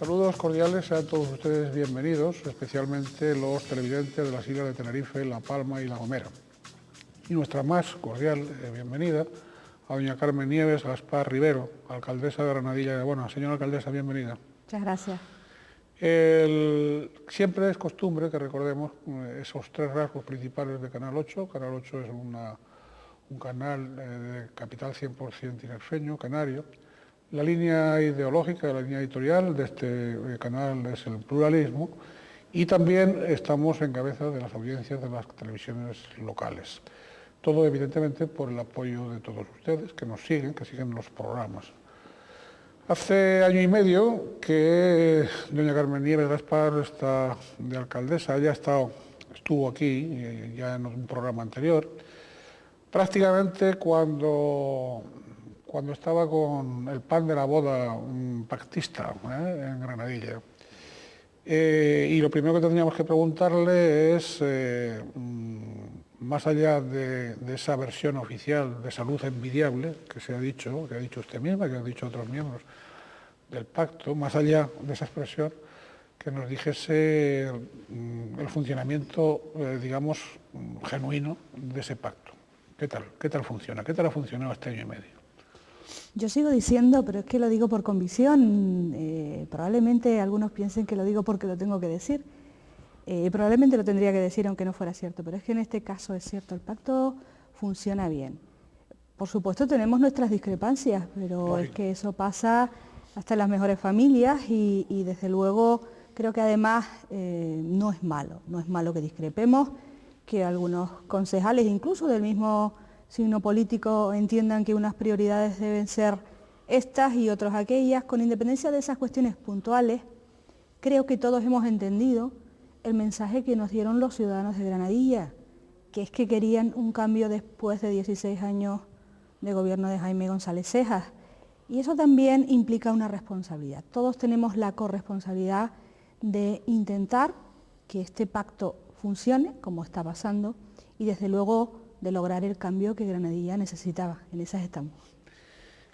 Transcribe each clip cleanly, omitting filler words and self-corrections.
Saludos cordiales, sean todos ustedes bienvenidos, especialmente los televidentes de las islas de Tenerife, La Palma y La Gomera. Y nuestra más cordial bienvenida a doña Carmen Nieves Gaspar Rivero, alcaldesa de Granadilla de Bona. Señora alcaldesa, bienvenida. Muchas gracias. Siempre es costumbre que recordemos esos tres rasgos principales de Canal 8. Canal 8 es un canal de capital 100% tinerfeño, canario. La línea ideológica, la línea editorial de este canal es el pluralismo y también estamos en cabeza de las audiencias de las televisiones locales. Todo evidentemente por el apoyo de todos ustedes que nos siguen, que siguen los programas. Hace año y medio que doña Carmen Nieves Gaspar está de alcaldesa, ya estuvo aquí, ya en un programa anterior, prácticamente cuando estaba con el pan de la boda un pactista en Granadilla. Y lo primero que tendríamos que preguntarle es, más allá de esa versión oficial de salud envidiable que se ha dicho, que ha dicho usted misma, que han dicho otros miembros del pacto, más allá de esa expresión, que nos dijese el funcionamiento, digamos, genuino de ese pacto. ¿Qué tal funciona? ¿Qué tal ha funcionado este año y medio? Yo sigo diciendo, pero es que lo digo por convicción, probablemente algunos piensen que lo digo porque lo tengo que decir, probablemente lo tendría que decir aunque no fuera cierto, pero es que en este caso es cierto, el pacto funciona bien. Por supuesto tenemos nuestras discrepancias, pero es que eso pasa hasta en las mejores familias y desde luego creo que además no es malo que discrepemos, que algunos concejales, incluso del mismo signo político, entiendan que unas prioridades deben ser estas y otras aquellas, con independencia de esas cuestiones puntuales. Creo que todos hemos entendido el mensaje que nos dieron los ciudadanos de Granadilla, que es que querían un cambio después de 16 años de gobierno de Jaime González Cejas. Y eso también implica una responsabilidad. Todos tenemos la corresponsabilidad de intentar que este pacto funcione, como está pasando, y desde luego de lograr el cambio que Granadilla necesitaba. En esas estamos.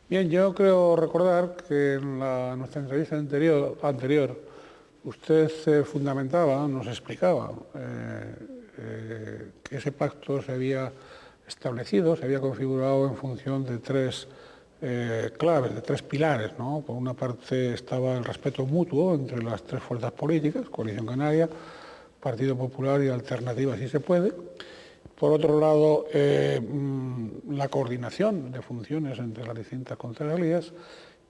Bien, yo creo recordar que en nuestra entrevista anterior usted fundamentaba, nos explicaba que ese pacto se había establecido, se había configurado en función de tres claves, de tres pilares, ¿no? Por una parte estaba el respeto mutuo entre las tres fuerzas políticas, Coalición Canaria, Partido Popular y Alternativa, si se puede. Por otro lado, la coordinación de funciones entre las distintas concejalías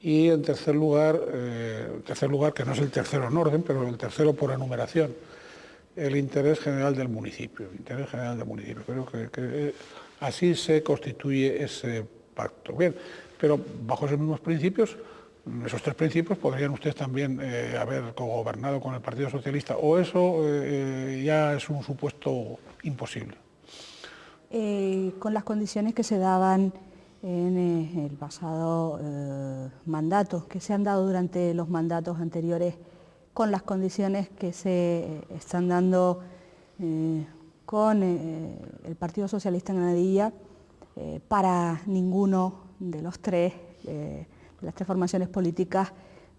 y, en tercer lugar, que no es el tercero en orden, pero el tercero por enumeración, el interés general del municipio. Creo que así se constituye ese pacto. Bien, pero bajo esos mismos principios, esos tres principios, podrían ustedes también haber cogobernado con el Partido Socialista, o eso ya es un supuesto imposible. Con las condiciones que se daban en el pasado mandato, que se han dado durante los mandatos anteriores, con las condiciones que se están dando con el Partido Socialista en Granadilla, para ninguno de los tres, de las tres formaciones políticas,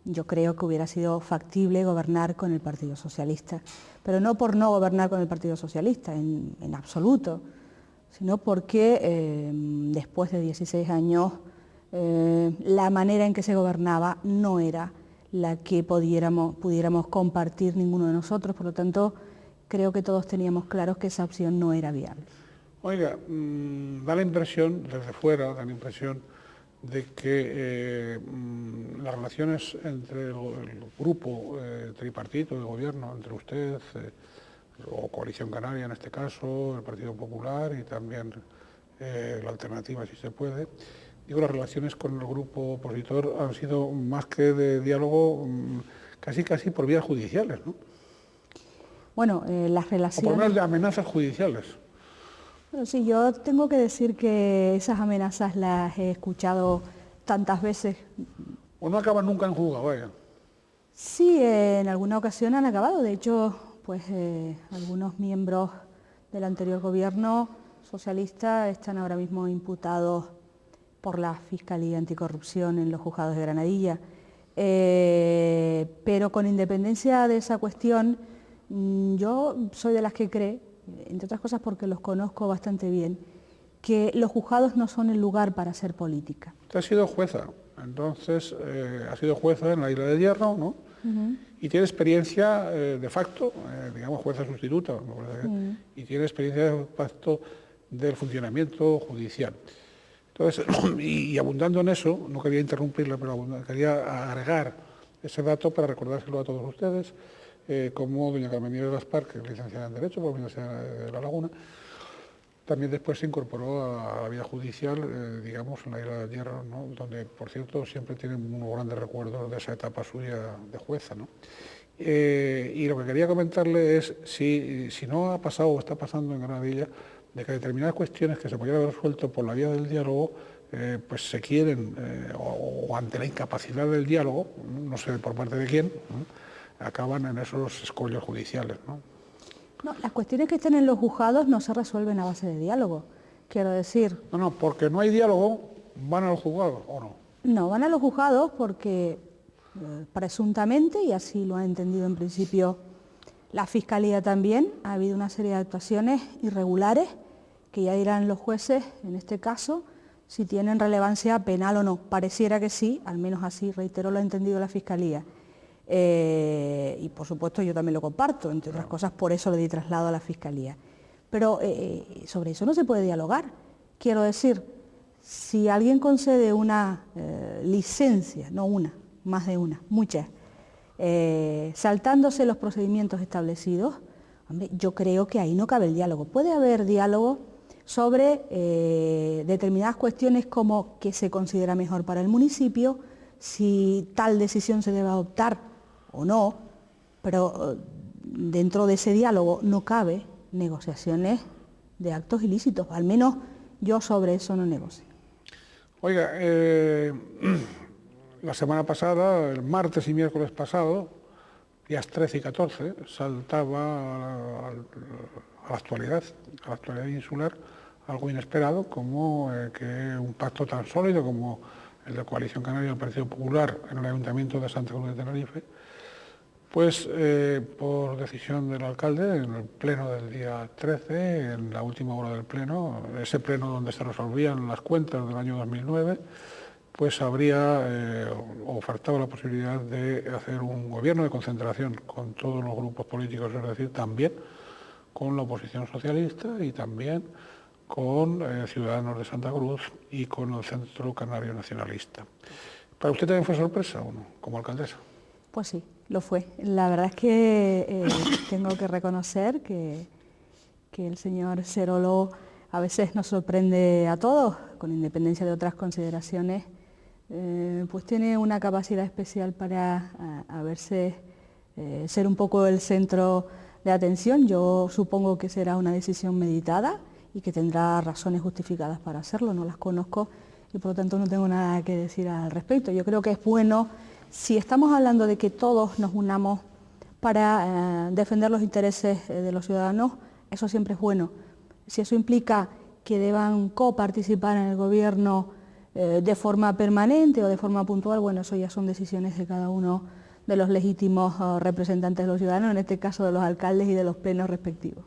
yo creo que hubiera sido factible gobernar con el Partido Socialista, pero no por no gobernar con el Partido Socialista, en absoluto, sino porque después de 16 años la manera en que se gobernaba no era la que pudiéramos compartir ninguno de nosotros, por lo tanto creo que todos teníamos claros que esa opción no era viable. Oiga, da la impresión, desde fuera, de que las relaciones entre el grupo tripartito de gobierno, entre usted, o Coalición Canaria en este caso, el Partido Popular y también la Alternativa, si se puede, digo, las relaciones con el grupo opositor han sido más que de diálogo, casi por vías judiciales, ¿no? Bueno, las relaciones... O por lo menos de amenazas judiciales. Bueno, sí, yo tengo que decir que esas amenazas las he escuchado tantas veces. O no acaban nunca en juzgado, vaya. Sí, en alguna ocasión han acabado. De hecho, pues algunos miembros del anterior gobierno socialista están ahora mismo imputados por la Fiscalía Anticorrupción en los juzgados de Granadilla. Pero con independencia de esa cuestión, yo soy de las que cree, entre otras cosas porque los conozco bastante bien, que los juzgados no son el lugar para hacer política. Usted ha sido jueza, entonces ha sido jueza en la Isla del Hierro, ¿no? Y tiene experiencia de facto, digamos jueza sustituta, y tiene experiencia de facto del funcionamiento judicial. Entonces, y abundando en eso, no quería interrumpirle, pero quería agregar ese dato para recordárselo a todos ustedes, como doña Carmen Nieves Gaspar, que es licenciada en Derecho por la Universidad de La Laguna, también después se incorporó a la vida judicial, digamos, en la Isla del Hierro, ¿no? Donde, por cierto, siempre tienen unos grandes recuerdos de esa etapa suya de jueza, ¿no? Y lo que quería comentarle es si no ha pasado o está pasando en Granadilla, de que determinadas cuestiones que se podían haber resuelto por la vía del diálogo, pues se quieren, o ante la incapacidad del diálogo, no sé por parte de quién, ¿no? Acaban en esos escollos judiciales, ¿no? No, las cuestiones que estén en los juzgados no se resuelven a base de diálogo, quiero decir. No, porque no hay diálogo, ¿van a los juzgados o no? No, van a los juzgados porque presuntamente, y así lo ha entendido en principio la Fiscalía también, ha habido una serie de actuaciones irregulares que ya dirán los jueces, en este caso, si tienen relevancia penal o no. Pareciera que sí, al menos así, reitero, lo ha entendido la Fiscalía. Y por supuesto yo también lo comparto, entre otras cosas, por eso le di traslado a la Fiscalía. Pero sobre eso no se puede dialogar. Quiero decir, si alguien concede una licencia, no una, más de una, muchas, saltándose los procedimientos establecidos, hombre, yo creo que ahí no cabe el diálogo. Puede haber diálogo sobre determinadas cuestiones como qué se considera mejor para el municipio, si tal decisión se debe adoptar o no, pero dentro de ese diálogo no cabe negociaciones de actos ilícitos, al menos yo sobre eso no negocio. Oiga, la semana pasada, el martes y miércoles pasado, días 13 y 14, saltaba a la actualidad insular, algo inesperado, como que un pacto tan sólido como el de Coalición Canaria y el Partido Popular en el Ayuntamiento de Santa Cruz de Tenerife, pues por decisión del alcalde, en el pleno del día 13, en la última hora del pleno, ese pleno donde se resolvían las cuentas del año 2009, pues habría ofertado la posibilidad de hacer un gobierno de concentración con todos los grupos políticos, es decir, también con la oposición socialista y también con Ciudadanos de Santa Cruz y con el Centro Canario Nacionalista. ¿Para usted también fue sorpresa o no, como alcaldesa? Pues sí, lo fue. La verdad es que tengo que reconocer que el señor Cerolo a veces nos sorprende a todos, con independencia de otras consideraciones, pues tiene una capacidad especial para a verse ser un poco el centro de atención. Yo supongo que será una decisión meditada y que tendrá razones justificadas para hacerlo, no las conozco y por lo tanto no tengo nada que decir al respecto. Yo creo que es bueno, si estamos hablando de que todos nos unamos para defender los intereses de los ciudadanos, eso siempre es bueno. Si eso implica que deban coparticipar en el gobierno de forma permanente o de forma puntual, bueno, eso ya son decisiones de cada uno de los legítimos representantes de los ciudadanos, en este caso de los alcaldes y de los plenos respectivos.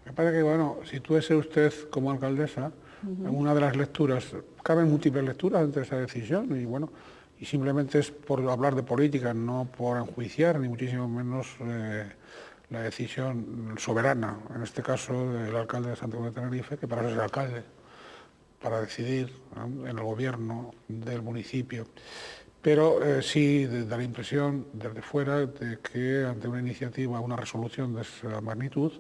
Me parece que, bueno, situese usted como alcaldesa, en una de las lecturas, caben múltiples lecturas entre esa decisión y, bueno, y simplemente es por hablar de política, no por enjuiciar, ni muchísimo menos la decisión soberana, en este caso del alcalde de Santa Cruz de Tenerife, que para eso es el alcalde, para decidir, ¿no?, en el gobierno del municipio. Pero sí da la impresión desde fuera de que ante una iniciativa, una resolución de esa magnitud,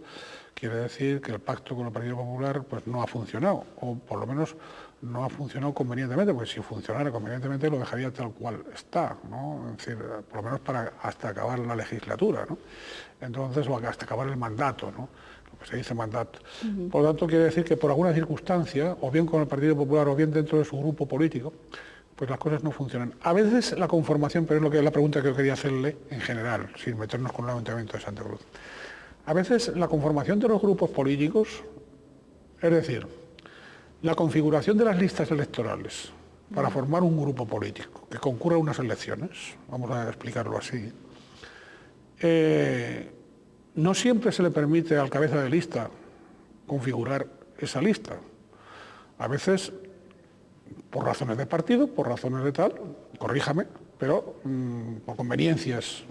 quiere decir que el pacto con el Partido Popular pues no ha funcionado, o por lo menos no ha funcionado convenientemente, porque si funcionara convenientemente lo dejaría tal cual está, ¿no? Es decir, por lo menos para hasta acabar la legislatura, ¿no? Entonces, o hasta acabar el mandato, ¿no? Lo que se dice mandato. Por lo tanto, quiere decir que por alguna circunstancia, o bien con el Partido Popular, o bien dentro de su grupo político, pues las cosas no funcionan. A veces la conformación, pero es lo que es la pregunta que yo quería hacerle en general, sin meternos con el Ayuntamiento de Santa Cruz. A veces la conformación de los grupos políticos, es decir, la configuración de las listas electorales, para formar un grupo político que concurra a unas elecciones, vamos a explicarlo así, no siempre se le permite al cabeza de lista configurar esa lista. A veces, por razones de partido, por razones de tal, corríjame, pero por conveniencias,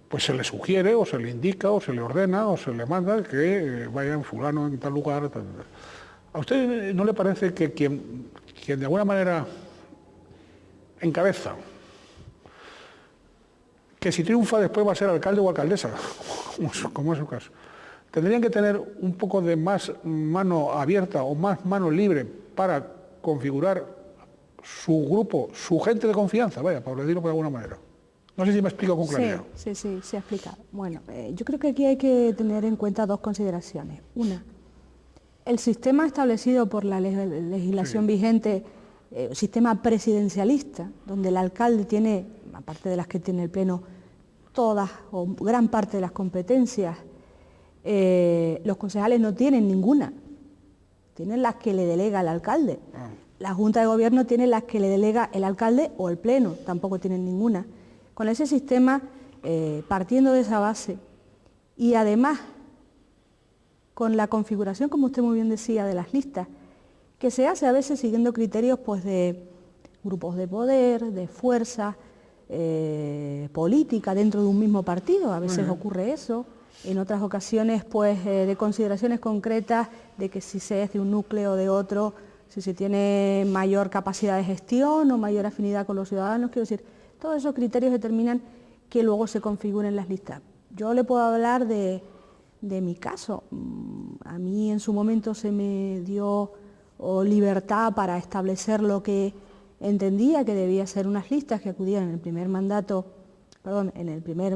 pues se le sugiere, o se le indica, o se le ordena, o se le manda que vaya en fulano en tal lugar. Tal. ¿A usted no le parece que quien de alguna manera encabeza, que si triunfa después va a ser alcalde o alcaldesa, como es su caso, tendrían que tener un poco de más mano abierta o más mano libre para configurar su grupo, su gente de confianza, vaya, por decirlo de alguna manera? No sé si me explico con claridad. Sí, se ha explicado. Bueno, yo creo que aquí hay que tener en cuenta dos consideraciones. Una, el sistema establecido por la legislación vigente, sistema presidencialista, donde el alcalde tiene, aparte de las que tiene el Pleno, todas o gran parte de las competencias, los concejales no tienen ninguna, tienen las que le delega el alcalde. La Junta de Gobierno tiene las que le delega el alcalde o el Pleno, tampoco tienen ninguna. Con ese sistema, partiendo de esa base, y además con la configuración, como usted muy bien decía, de las listas, que se hace a veces siguiendo criterios pues, de grupos de poder, de fuerza política dentro de un mismo partido, a veces ocurre eso, en otras ocasiones pues, de consideraciones concretas de que si se es de un núcleo o de otro, si se tiene mayor capacidad de gestión o mayor afinidad con los ciudadanos, quiero decir, todos esos criterios determinan que luego se configuren las listas. Yo le puedo hablar de mi caso. A mí en su momento se me dio libertad para establecer lo que entendía que debía ser unas listas que acudían en el primer mandato, en el primer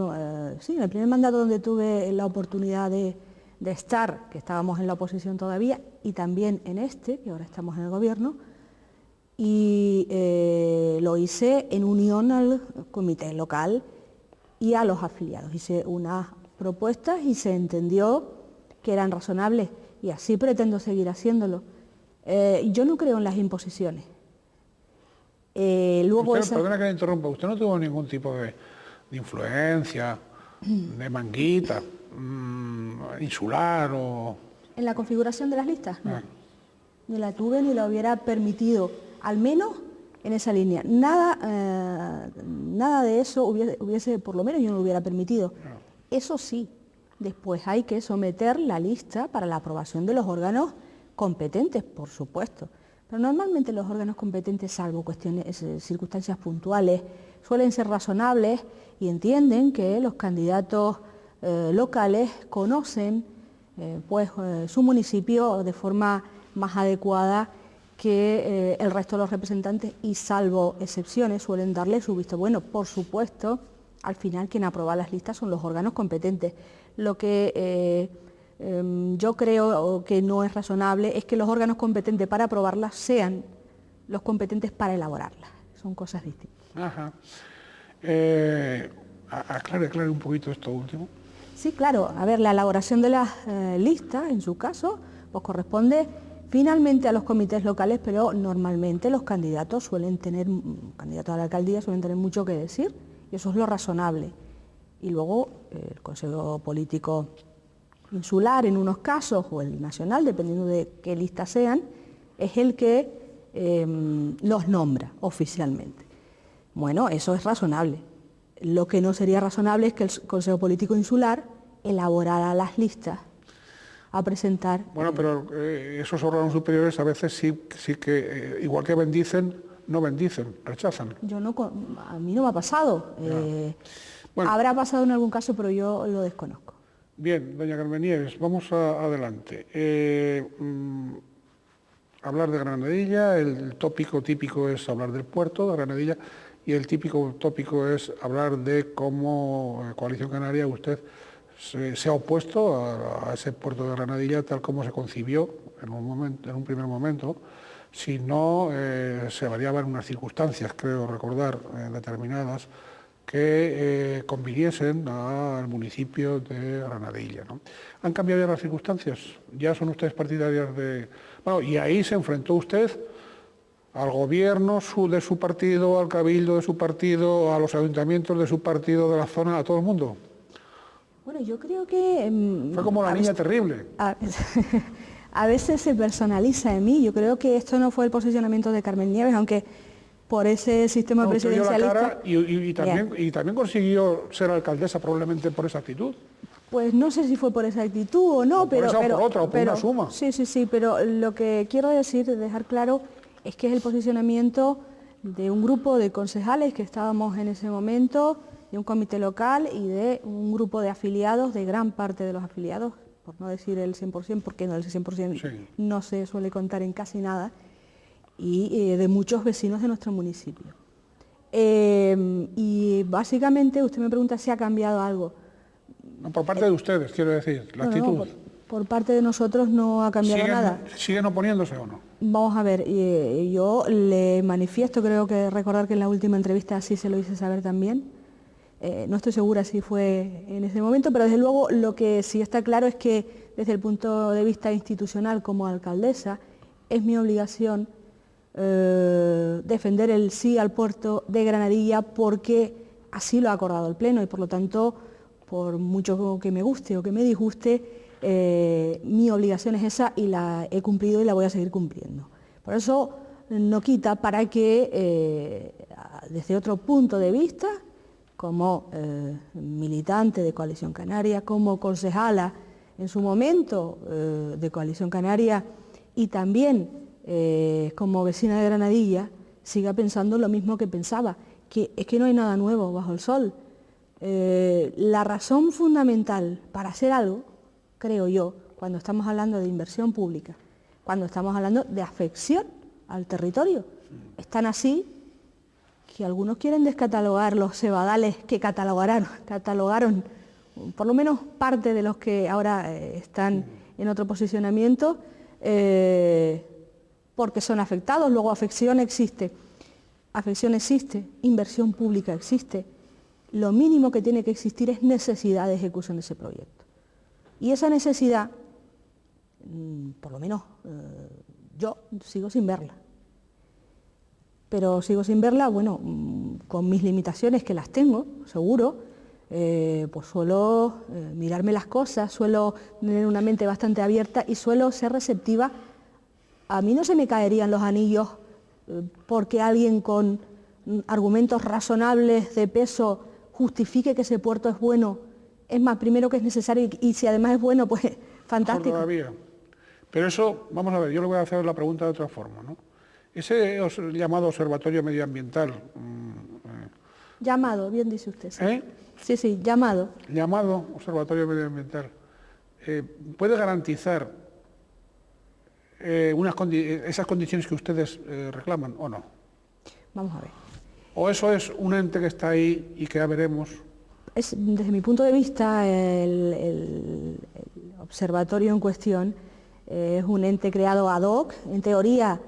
mandato donde tuve la oportunidad de estar, que estábamos en la oposición todavía, y también en este, que ahora estamos en el gobierno, y lo hice en unión al comité local y a los afiliados. Hice unas propuestas y se entendió que eran razonables y así pretendo seguir haciéndolo. Yo no creo en las imposiciones. Perdona que le interrumpa, usted no tuvo ningún tipo de influencia, de manguita, insular o... ¿En la configuración de las listas? No. Ni la tuve ni la hubiera permitido, al menos en esa línea. Nada de eso hubiese, por lo menos yo no lo hubiera permitido. No. Eso sí, después hay que someter la lista para la aprobación de los órganos competentes, por supuesto. Pero normalmente los órganos competentes, salvo circunstancias puntuales, suelen ser razonables y entienden que los candidatos locales conocen su municipio de forma más adecuada que el resto de los representantes y, salvo excepciones, suelen darle su visto bueno. Por supuesto, al final quien aprueba las listas son los órganos competentes. Lo que yo creo que no es razonable es que los órganos competentes para aprobarlas sean los competentes para elaborarlas. Son cosas distintas. Ajá. Aclare un poquito esto último. Sí, claro. A ver, la elaboración de las listas, en su caso, pues corresponde finalmente a los comités locales, pero normalmente los candidatos a la alcaldía suelen tener mucho que decir, y eso es lo razonable. Y luego el Consejo Político Insular en unos casos, o el nacional, dependiendo de qué listas sean, es el que los nombra oficialmente. Bueno, eso es razonable. Lo que no sería razonable es que el Consejo Político Insular elaborara las listas a presentar. Bueno, pero esos órganos superiores a veces sí que, igual que bendicen, no bendicen, rechazan. A mí no me ha pasado. Bueno, habrá pasado en algún caso, pero yo lo desconozco. Bien, doña Carmen Nieves, vamos adelante. Hablar de Granadilla, el tópico típico es hablar del puerto de Granadilla y el típico tópico es hablar de cómo Coalición Canaria usted se ha opuesto a ese puerto de Granadilla tal como se concibió en un primer momento, si no se variaban unas circunstancias, creo recordar, determinadas, que conviniesen al municipio de Granadilla, ¿no? ¿Han cambiado ya las circunstancias? ¿Ya son ustedes partidarias de...? Bueno, y ahí se enfrentó usted al gobierno de su partido, al cabildo de su partido, a los ayuntamientos de su partido, de la zona, a todo el mundo? Bueno, yo creo que... Fue como la niña terrible. A veces se personaliza en mí. Yo creo que esto no fue el posicionamiento de Carmen Nieves, aunque por ese sistema presidencialista... Y también consiguió ser alcaldesa probablemente por esa actitud. Pues no sé si fue por esa actitud o no, pero... Por esa o por otra, o por una suma. Sí, pero lo que quiero decir, dejar claro, es que es el posicionamiento de un grupo de concejales que estábamos en ese momento, de un comité local y de un grupo de afiliados, de gran parte de los afiliados, por no decir el 100%, porque no, el 100% sí, no se suele contar en casi nada, y de muchos vecinos de nuestro municipio. Y básicamente usted me pregunta si ha cambiado algo. No, por parte de ustedes, quiero decir, la actitud. No, por parte de nosotros no ha cambiado nada. ¿Siguen oponiéndose o no? Vamos a ver, yo le manifiesto, creo que recordar que en la última entrevista así se lo hice saber también. No estoy segura si fue en ese momento, pero desde luego lo que sí está claro es que desde el punto de vista institucional como alcaldesa es mi obligación defender el sí al puerto de Granadilla porque así lo ha acordado el Pleno y por lo tanto, por mucho que me guste o que me disguste, mi obligación es esa y la he cumplido y la voy a seguir cumpliendo. Por eso no quita para que desde otro punto de vista, como militante de Coalición Canaria, como concejala en su momento de Coalición Canaria y también como vecina de Granadilla, siga pensando lo mismo que pensaba, que es que no hay nada nuevo bajo el sol. La razón fundamental para hacer algo, creo yo, cuando estamos hablando de inversión pública, cuando estamos hablando de afección al territorio, están así que algunos quieren descatalogar los cebadales que catalogaron por lo menos parte de los que ahora están en otro posicionamiento, porque son afectados. Luego afección existe, inversión pública existe. Lo mínimo que tiene que existir es necesidad de ejecución de ese proyecto. Y esa necesidad, por lo menos yo sigo sin verla. Pero sigo sin verla, bueno, con mis limitaciones que las tengo, seguro, pues suelo mirarme las cosas, suelo tener una mente bastante abierta y suelo ser receptiva. A mí no se me caerían los anillos porque alguien con argumentos razonables de peso justifique que ese puerto es bueno. Es más, primero que es necesario y si además es bueno, pues fantástico. Todavía. Pero eso, vamos a ver, yo le voy a hacer la pregunta de otra forma, ¿no? Ese llamado observatorio medioambiental... Llamado, bien dice usted. Sí. Sí, llamado. Llamado observatorio medioambiental. ¿Puede garantizar esas condiciones que ustedes reclaman o no? Vamos a ver. ¿O eso es un ente que está ahí y que ya veremos? Desde mi punto de vista, el observatorio en cuestión es un ente creado ad hoc, en teoría...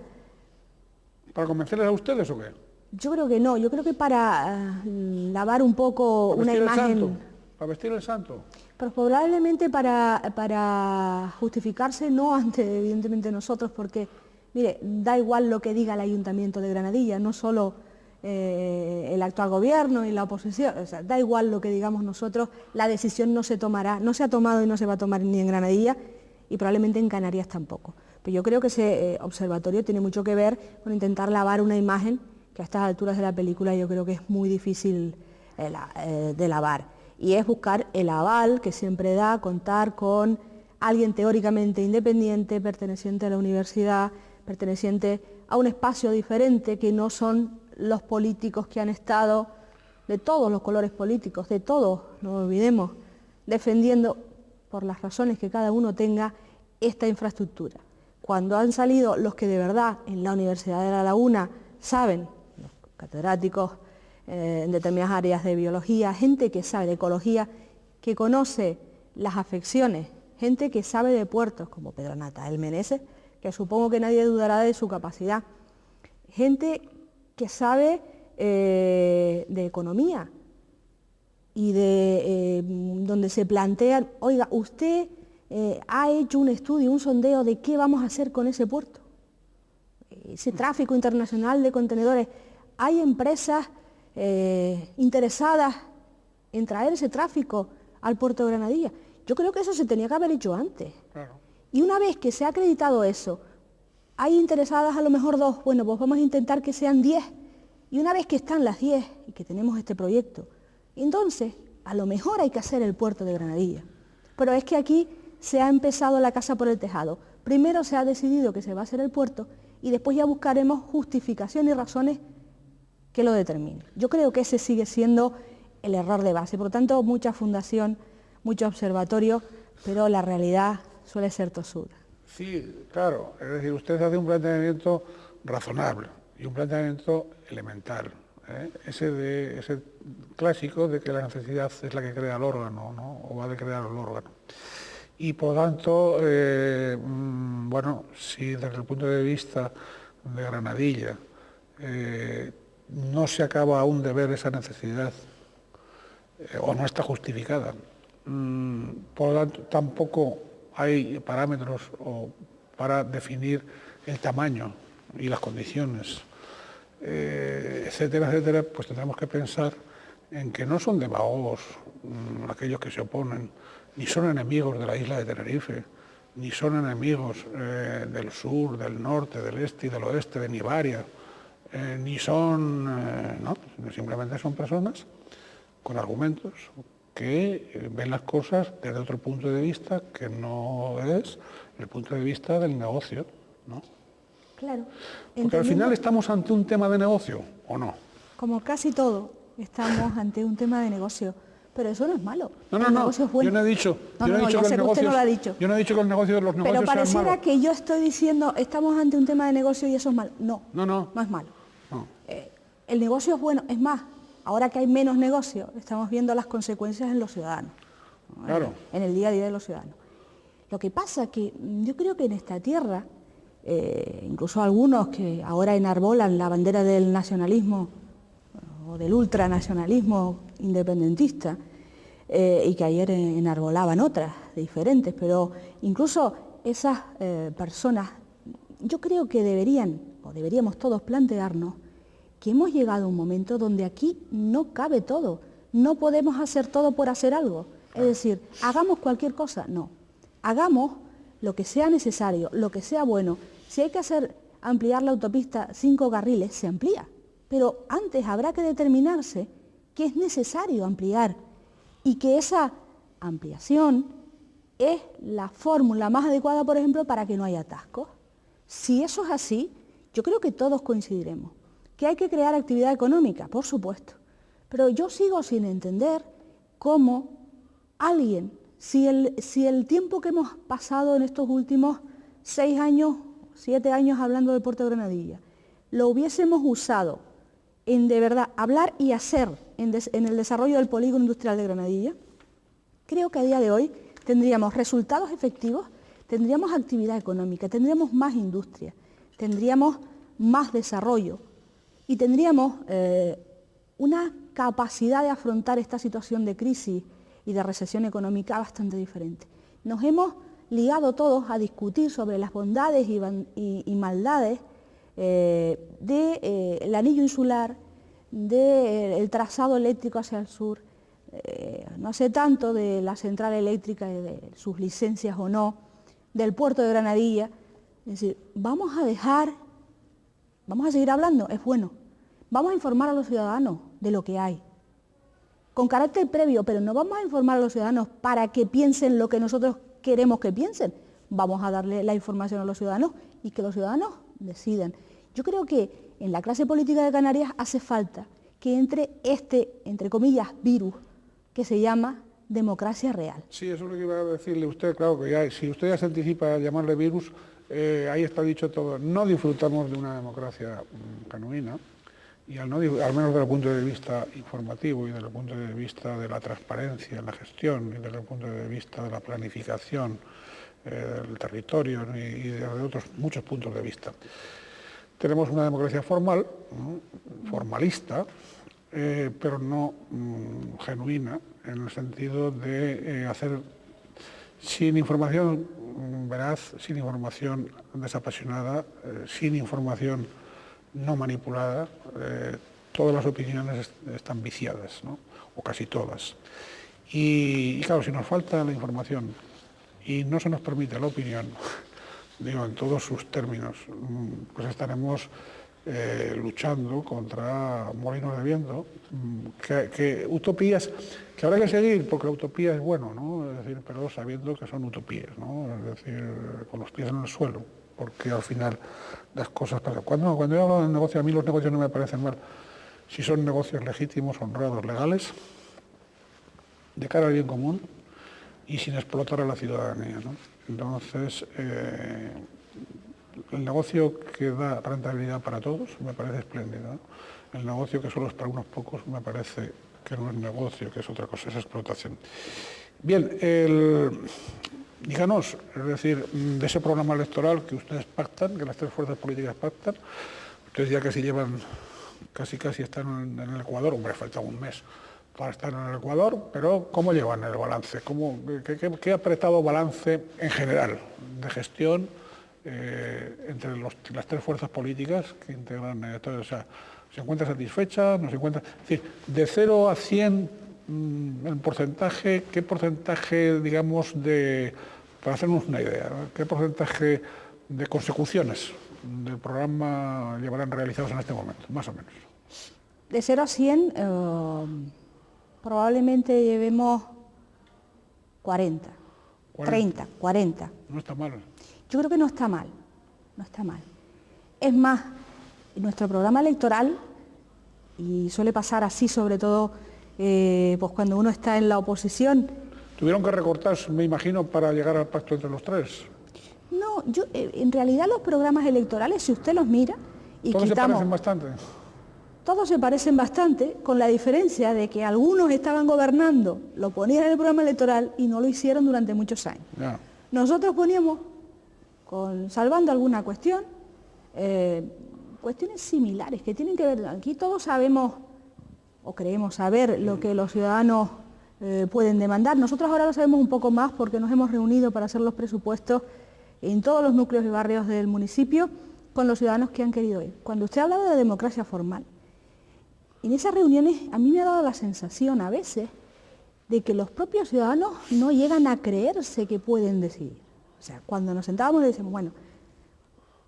¿Para convencerles a ustedes o qué? Yo creo que no, yo creo que para lavar un poco una imagen... ¿Para vestir el santo? Pero probablemente para justificarse, no ante evidentemente nosotros, porque, mire, da igual lo que diga el Ayuntamiento de Granadilla, no solo el actual gobierno y la oposición, o sea, da igual lo que digamos nosotros, la decisión no se tomará, no se ha tomado y no se va a tomar ni en Granadilla y probablemente en Canarias tampoco. Pero yo creo que ese observatorio tiene mucho que ver con intentar lavar una imagen que a estas alturas de la película yo creo que es muy difícil de lavar. Y es buscar el aval que siempre da, contar con alguien teóricamente independiente, perteneciente a la universidad, perteneciente a un espacio diferente que no son los políticos que han estado, de todos los colores políticos, de todos, no olvidemos, defendiendo, por las razones que cada uno tenga, esta infraestructura. Cuando han salido los que de verdad en la Universidad de La Laguna saben, los catedráticos en determinadas áreas de biología, gente que sabe de ecología, que conoce las afecciones, gente que sabe de puertos, como Pedro Natael Meneses, que supongo que nadie dudará de su capacidad, gente que sabe de economía y de donde se plantean, oiga, usted ha hecho un estudio, un sondeo de qué vamos a hacer con ese puerto. ese tráfico internacional de contenedores, hay empresas interesadas en traer ese tráfico al puerto de Granadilla. Yo creo que eso se tenía que haber hecho antes. Claro. Y una vez que se ha acreditado eso, hay interesadas a lo mejor 2, bueno, pues vamos a intentar que sean 10. Y una vez que están las 10 y que tenemos este proyecto, entonces a lo mejor hay que hacer el puerto de Granadilla. Pero es que aquí se ha empezado la casa por el tejado. Primero se ha decidido que se va a hacer el puerto y después ya buscaremos justificación y razones que lo determinen. Yo creo que ese sigue siendo el error de base. Por lo tanto, mucha fundación, mucho observatorio, pero la realidad suele ser tosuda. Sí, claro. Es decir, usted hace un planteamiento razonable y un planteamiento elemental. Ese clásico de que la necesidad es la que crea el órgano, ¿no? O va a crear el órgano. Y por lo tanto, bueno, si desde el punto de vista de Granadilla no se acaba aún de ver esa necesidad o no está justificada, por lo tanto tampoco hay parámetros para definir el tamaño y las condiciones, etcétera, etcétera, pues tendremos que pensar en que no son demagogos aquellos que se oponen, ni son enemigos de la isla de Tenerife, ni son enemigos del sur, del norte, del este y del oeste, de Nibaria, ni son, no, simplemente son personas con argumentos que ven las cosas desde otro punto de vista que no es el punto de vista del negocio, ¿no? Claro. Porque al final estamos ante un tema de negocio, ¿o no? Como casi todo, estamos ante un tema de negocio. Pero eso no es malo. No, negocio es bueno. yo no he dicho, no, yo no he dicho que sé que usted no lo ha dicho. Yo no he dicho que el negocio de los negocios pero sean pareciera malos. que yo estoy diciendo, estamos ante un tema de negocio y eso es malo. No es malo. No. El negocio es bueno, es más, ahora que hay menos negocio, estamos viendo las consecuencias en los ciudadanos, ¿no? Claro. En el día a día de los ciudadanos. Lo que pasa que yo creo que en esta tierra, incluso algunos que ahora enarbolan la bandera del nacionalismo o del ultranacionalismo independentista, y que ayer enarbolaban otras diferentes, pero incluso esas personas, yo creo que deberíamos todos plantearnos que hemos llegado a un momento donde aquí no cabe todo, no podemos hacer todo por hacer algo, es decir, hagamos cualquier cosa, no, hagamos lo que sea necesario, lo que sea bueno. Si hay que ampliar la autopista 5 carriles, se amplía, pero antes habrá que determinarse que es necesario ampliar y que esa ampliación es la fórmula más adecuada, por ejemplo, para que no haya atascos. Si eso es así, yo creo que todos coincidiremos. Que hay que crear actividad económica, por supuesto, pero yo sigo sin entender cómo alguien, si el tiempo que hemos pasado en estos últimos 6 años, 7 años hablando del puerto de Granadilla, lo hubiésemos usado en de verdad hablar y hacer en el desarrollo del polígono industrial de Granadilla, creo que a día de hoy tendríamos resultados efectivos, tendríamos actividad económica, tendríamos más industria, tendríamos más desarrollo y tendríamos una capacidad de afrontar esta situación de crisis y de recesión económica bastante diferente. Nos hemos ligado todos a discutir sobre las bondades y maldades del anillo insular, del trazado eléctrico hacia el sur, no sé tanto de la central eléctrica y de sus licencias o no, del puerto de Granadilla. Es decir, vamos a seguir hablando, es bueno. Vamos a informar a los ciudadanos de lo que hay, con carácter previo, pero no vamos a informar a los ciudadanos para que piensen lo que nosotros queremos que piensen. Vamos a darle la información a los ciudadanos y que los ciudadanos decidan. Yo creo que en la clase política de Canarias hace falta que entre entre comillas, virus, que se llama democracia real. Sí, eso es lo que iba a decirle usted, claro, que ya, si usted ya se anticipa a llamarle virus, ahí está dicho todo. No disfrutamos de una democracia genuina, y al menos desde el punto de vista informativo y desde el punto de vista de la transparencia en la gestión y desde el punto de vista de la planificación del territorio y de otros muchos puntos de vista. Tenemos una democracia formal, formalista, pero no genuina, en el sentido de hacer sin información veraz, sin información desapasionada, sin información no manipulada, todas las opiniones están viciadas, ¿no? O casi todas. Y claro, si nos falta la información y no se nos permite la opinión, digo, en todos sus términos, pues estaremos luchando contra molinos de viento, que utopías que habrá que seguir, porque la utopía es bueno, ¿no? Es decir, pero sabiendo que son utopías, ¿no? Es decir, con los pies en el suelo, porque al final las cosas pasan. Cuando yo hablo de negocio, a mí los negocios no me parecen mal, si son negocios legítimos, honrados, legales, de cara al bien común y sin explotar a la ciudadanía, ¿no? Entonces, el negocio que da rentabilidad para todos me parece espléndido, ¿no? El negocio que solo es para unos pocos me parece que no es negocio, que es otra cosa, es explotación. Bien, díganos, es decir, de ese programa electoral que ustedes pactan, que las tres fuerzas políticas pactan, ustedes ya casi llevan, casi están en el Ecuador, hombre, falta un mes para estar en el Ecuador, pero ¿cómo llevan el balance? ¿Qué apretado balance en general de gestión entre las tres fuerzas políticas que integran todo? O sea, ¿se encuentra satisfecha? ¿No se encuentra? Es decir, de 0 a 100 en porcentaje, ¿qué porcentaje, digamos, para hacernos una idea, ¿no? ¿Qué porcentaje de consecuciones del programa llevarán realizados en este momento, más o menos? De 0 a 100, probablemente llevemos 40, 30, 40. No está mal. Yo creo que no está mal, no está mal. Es más, nuestro programa electoral, y suele pasar así sobre todo pues cuando uno está en la oposición. ¿Tuvieron que recortar, me imagino, para llegar al pacto entre los tres? No, en realidad los programas electorales, si usted los mira y ¿Todos quitamos... se parecen bastante? Todos se parecen bastante, con la diferencia de que algunos estaban gobernando, lo ponían en el programa electoral y no lo hicieron durante muchos años. Ya. Nosotros poníamos, salvando alguna cuestión, cuestiones similares que tienen que ver, aquí todos sabemos o creemos saber lo que los ciudadanos pueden demandar. Nosotros ahora lo sabemos un poco más porque nos hemos reunido para hacer los presupuestos en todos los núcleos y barrios del municipio con los ciudadanos que han querido ir. Cuando usted hablaba de democracia formal, en esas reuniones a mí me ha dado la sensación a veces de que los propios ciudadanos no llegan a creerse que pueden decidir. O sea, cuando nos sentábamos le decimos, bueno,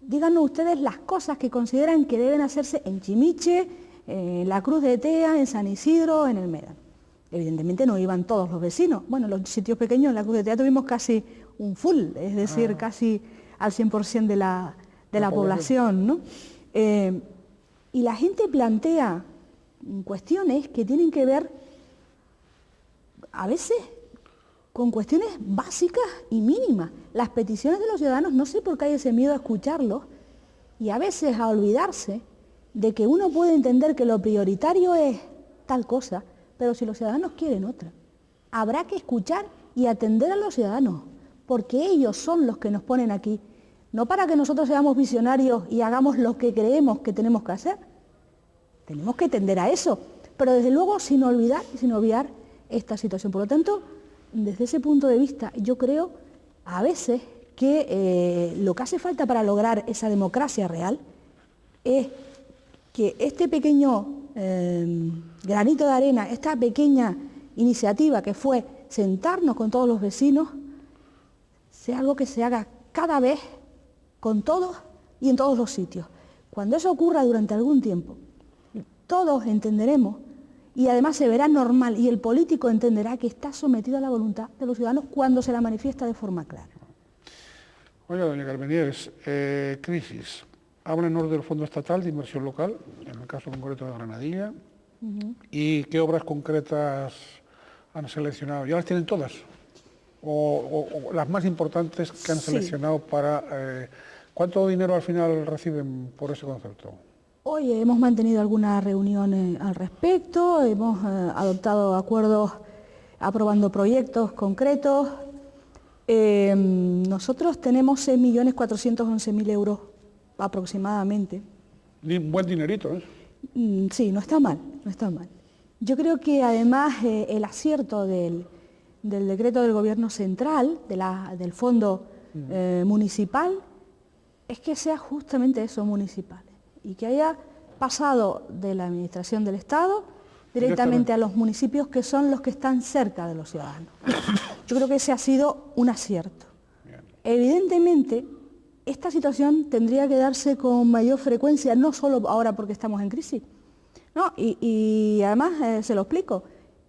díganos ustedes las cosas que consideran que deben hacerse en Chimiche, en la Cruz de Tea, en San Isidro, en el Médano. Evidentemente no iban todos los vecinos. Bueno, en los sitios pequeños, en la Cruz de Tea tuvimos casi un full, es decir, casi al 100% de la población, ¿no? Y la gente plantea cuestiones que tienen que ver, a veces, con cuestiones básicas y mínimas. Las peticiones de los ciudadanos, no sé por qué hay ese miedo a escucharlos y a veces a olvidarse de que uno puede entender que lo prioritario es tal cosa, pero si los ciudadanos quieren otra, habrá que escuchar y atender a los ciudadanos, porque ellos son los que nos ponen aquí, no para que nosotros seamos visionarios y hagamos lo que creemos que tenemos que hacer. Tenemos que tender a eso, pero desde luego sin olvidar y sin obviar esta situación. Por lo tanto, desde ese punto de vista, yo creo a veces que lo que hace falta para lograr esa democracia real es que este pequeño granito de arena, esta pequeña iniciativa que fue sentarnos con todos los vecinos, sea algo que se haga cada vez con todos y en todos los sitios. Cuando eso ocurra durante algún tiempo, todos entenderemos y además se verá normal y el político entenderá que está sometido a la voluntad de los ciudadanos cuando se la manifiesta de forma clara. Oiga, doña Carmenieres, crisis. Háblenos del Fondo Estatal de Inversión Local, en el caso concreto de Granadilla, y qué obras concretas han seleccionado. ¿Ya las tienen todas? ¿O las más importantes que han seleccionado para... ¿Cuánto dinero al final reciben por ese concepto? Hoy hemos mantenido algunas reuniones al respecto, hemos adoptado acuerdos aprobando proyectos concretos. Nosotros tenemos 6.411.000 euros aproximadamente. Buen dinerito, ¿eh? Sí, no está mal, no está mal. Yo creo que además el acierto del del decreto del gobierno central, del fondo municipal, es que sea justamente eso, municipal, y que haya pasado de la administración del Estado directamente a los municipios, que son los que están cerca de los ciudadanos. Yo creo que ese ha sido un acierto. Evidentemente, esta situación tendría que darse con mayor frecuencia, no solo ahora porque estamos en crisis, ¿no? Y además, se lo explico,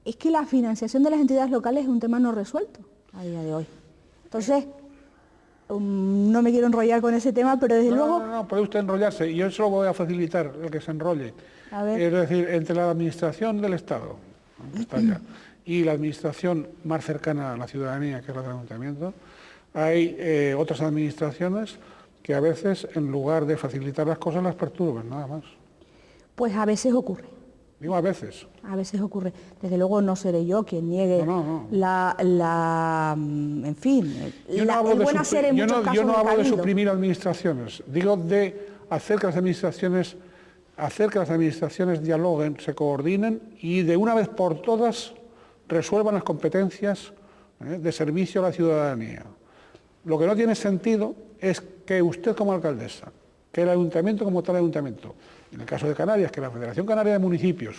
es que la financiación de las entidades locales es un tema no resuelto a día de hoy. Entonces, no me quiero enrollar con ese tema, pero desde luego... No, puede usted enrollarse, y yo se lo voy a facilitar, el que se enrolle. A ver. Es decir, entre la administración del Estado, que está allá, y la administración más cercana a la ciudadanía, que es la del ayuntamiento, hay otras administraciones que a veces, en lugar de facilitar las cosas, las perturban, nada más. Pues a veces ocurre. Digo a veces. A veces ocurre. Desde luego no seré yo quien niegue en fin, el buen hacer en muchos casos. Yo no hablo de cabildo. suprimir administraciones, digo de hacer que las administraciones dialoguen, se coordinen y de una vez por todas resuelvan las competencias de servicio a la ciudadanía. Lo que no tiene sentido es que usted como alcaldesa, que el ayuntamiento como tal ayuntamiento, en el caso de Canarias, que la Federación Canaria de Municipios,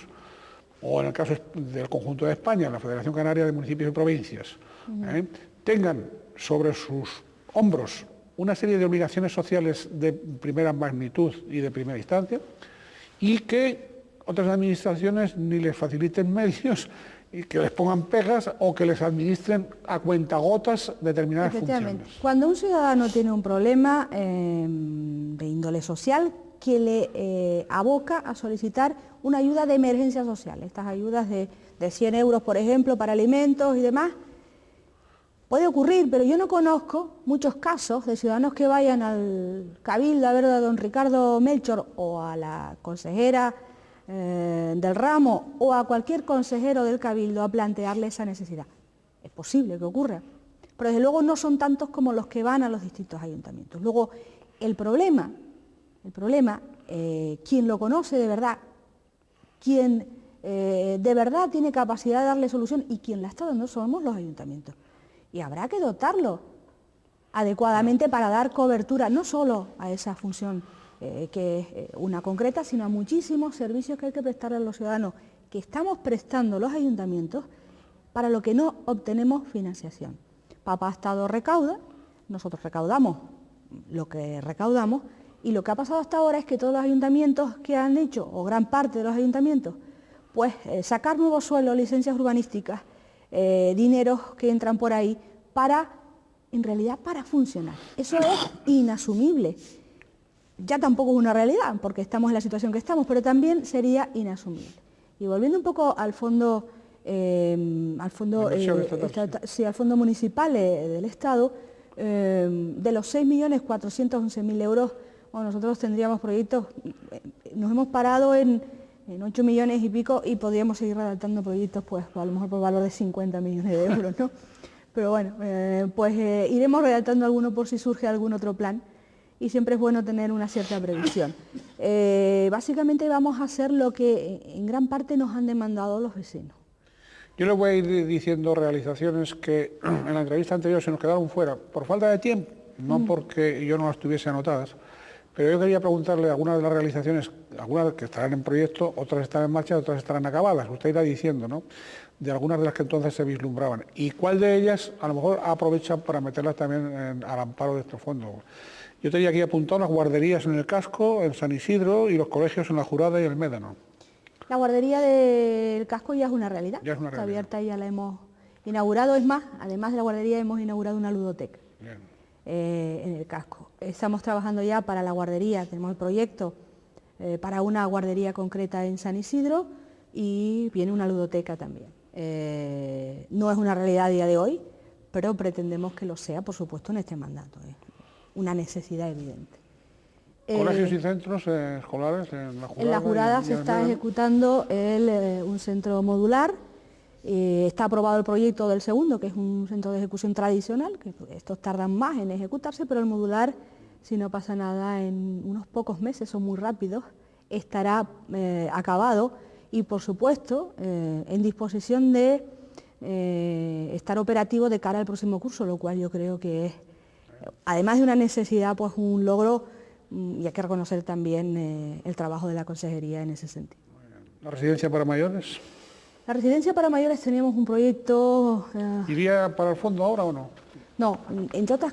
o en el caso del conjunto de España, la Federación Canaria de Municipios y Provincias, tengan sobre sus hombros una serie de obligaciones sociales de primera magnitud y de primera instancia, y que otras administraciones ni les faciliten medios y que les pongan pegas o que les administren a cuentagotas determinadas funciones. Cuando un ciudadano tiene un problema de índole social que le aboca a solicitar una ayuda de emergencia social, estas ayudas de 100 euros, por ejemplo, para alimentos y demás, puede ocurrir, pero yo no conozco muchos casos de ciudadanos que vayan al Cabildo a ver a don Ricardo Melchor o a la consejera del ramo o a cualquier consejero del Cabildo a plantearle esa necesidad. Es posible que ocurra, pero desde luego no son tantos como los que van a los distintos ayuntamientos. Luego, el problema, quien lo conoce de verdad, quien de verdad tiene capacidad de darle solución y quien la está dando somos los ayuntamientos. Y habrá que dotarlo adecuadamente para dar cobertura no solo a esa función que es una concreta, sino a muchísimos servicios que hay que prestarle a los ciudadanos, que estamos prestando los ayuntamientos para lo que no obtenemos financiación. Papá Estado recauda, nosotros recaudamos lo que recaudamos, y lo que ha pasado hasta ahora es que todos los ayuntamientos que han hecho, o gran parte de los ayuntamientos, pues sacar nuevos suelos, licencias urbanísticas, dineros que entran por ahí en realidad para funcionar. Eso es inasumible. Ya tampoco es una realidad, porque estamos en la situación que estamos, pero también sería inasumible. Y volviendo un poco al fondo, al fondo municipal del Estado, de los 6.411.000 euros, bueno, nosotros tendríamos proyectos, nos hemos parado en 8 millones y pico y podríamos seguir redactando proyectos, pues a lo mejor por valor de 50 millones de euros, ¿no? Pero bueno, iremos redactando alguno por si surge algún otro plan y siempre es bueno tener una cierta previsión. Básicamente vamos a hacer lo que en gran parte nos han demandado los vecinos. Yo les voy a ir diciendo realizaciones que en la entrevista anterior se nos quedaron fuera por falta de tiempo, no porque yo no las tuviese anotadas, pero yo quería preguntarle algunas de las realizaciones, algunas que estarán en proyecto, otras están en marcha, otras estarán acabadas. Usted irá diciendo, ¿no?, de algunas de las que entonces se vislumbraban. ¿Y cuál de ellas, a lo mejor, aprovechan para meterlas también al amparo de este fondo? Yo tenía aquí apuntado las guarderías en el Casco, en San Isidro, y los colegios en La Jurada y el Médano. La guardería del Casco ya es una realidad. Ya es una realidad. Está abierta, ya la hemos inaugurado. Es más, además de la guardería hemos inaugurado una ludoteca en el Casco. Estamos trabajando ya para la guardería, tenemos el proyecto para una guardería concreta en San Isidro y viene una ludoteca también. No es una realidad a día de hoy, pero pretendemos que lo sea, por supuesto, en este mandato. Es una necesidad evidente. ¿Colegios y centros escolares en La Jurada? En La Jurada se está ejecutando un centro modular. Está aprobado el proyecto del segundo, que es un centro de ejecución tradicional, que estos tardan más en ejecutarse, pero el modular, si no pasa nada, en unos pocos meses, son muy rápidos, estará acabado y, por supuesto, en disposición de estar operativo de cara al próximo curso, lo cual yo creo que es, además de una necesidad, pues un logro, y hay que reconocer también el trabajo de la consejería en ese sentido. ¿La residencia para mayores? La residencia para mayores teníamos un proyecto... ¿Iría para el fondo ahora o no? No, entre otras